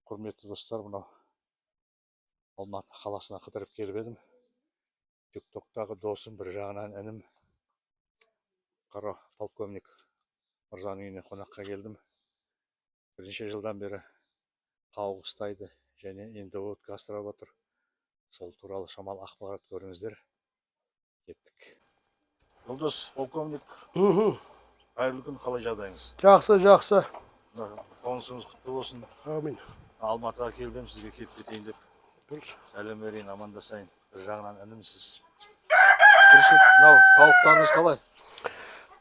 Құрметті достар, мынау Алматы қаласына қыдырып келіп едім. Тиктоктағы досым, бір жағынан інім, қара полковник мырзаның үйіне қонаққа келдім. Бірнеше жылдан бері тауық ұстайды және енді отқа асырап отыр. Сол туралы шамалы ақпарат көріңіздер. Кеттік. Жұлдыз полковник, қайырлы күн, қалай жағдайыңыз? Жақсы. Қонысыңыз құтты болсын. Амин. Алматыға келдім, сізге келіп кетейін деп. Сәлем берейін, амандасайын. Bir жағынан інімсіз. Мынау тауықтарыңыз қалай?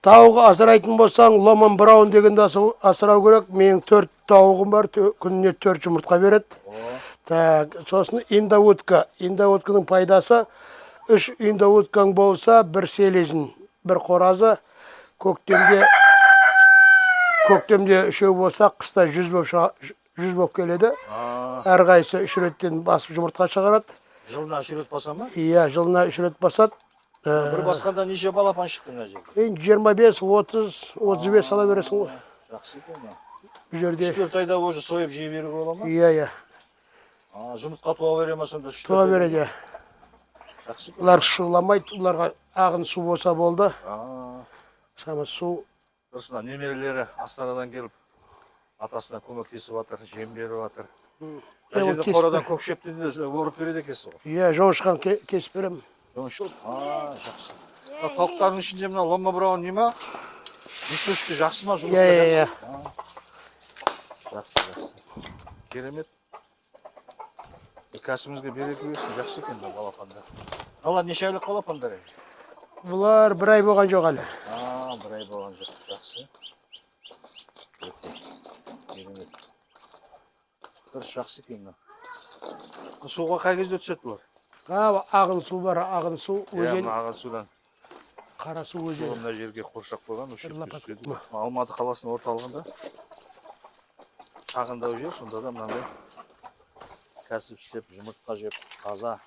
Тауығы асырайтын болсаң, ломан браун дегенді асырау керек. Менің 4 тауығым бар, күніне 4 жұмыртқа береді. Так, сосын индоутка. Индоутканың пайдасы 3 индоуткаң болса, бір селезін, бір қоразы, көктемде үшеу болса, қыста 100 болып келеді. Әрқайсысы 3 реттен басып жұмыртқа шығарады. Жылына 3 рет баса ма? Иә, жылына 3 рет басады. Бір басқанда неше балапан шықты мына жерде? 25, 30, 35 ала бересің ғой. Жақсы екен. Бұл жерде 3-4 айда уже сойып жей беруге бола ма? Иә. Жұмыртқа туа бере ма сонда? Туа береді. Жақсы екен. Бұлар шуламайды, бұларға ағын су болса болды. Шама су. Дұрысына немерелері Астанадан келіп, атасына көмектесіп жатыр, жем беріп жатыр. Мына жерде қорадан көк шөптен де орып береді екенсіз ғой? Иә, жоңышқан кесіп беремін. Жоңышқан? Жақсы. Тауықтардың ішінде мына лома браун не ма? Несөшкі жақсы ма? Иә. Жақсы. Керемет. Кәсімізге береке берсін, жақсы екен балапандар. Алар неше айлық балапандар? Бұлар 1 ай болған жоқ әлі. 1 ай болған жоқ, жақсы. Керемет. Дұрыс, жақсы екен. Суға қай кезде түседі бұлар? Ағын су бар, ағын су өзен. Ағын судан. Қара су өзен. Мына жерге қоршақ қойған, Алматы қаласының орталығында. Шағындау жер, сонда да мынандай кәсіп істеп, жұмыртқа жеп, таза.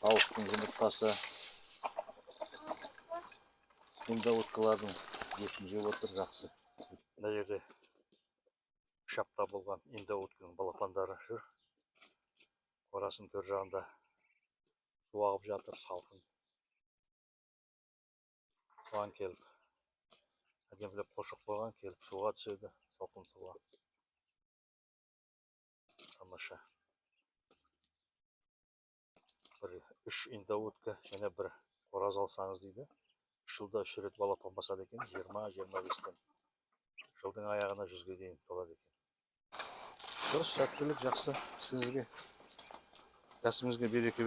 Тауықтың жұмыртқасы. Индоуткалардың етін жеп отыр, жақсы. Мына жерде 3 апта болған индоутканың балапандары жүр. Қорасының төр жағында су ағып жатыр, салқын. Соған келіп, әдемілеп қоршақ қойған, келіп суға түседі, салқын суға. Тамаша. 3 индоутка және 1 қораз алсаңыз дейді. 3 жылда 3 рет балапан басады екен, 20-25-тен. Жылдың аяғына 100-ге дейін толады екен. Дұрыс, сәттілік, жақсы. Сізге, кәсімізге береке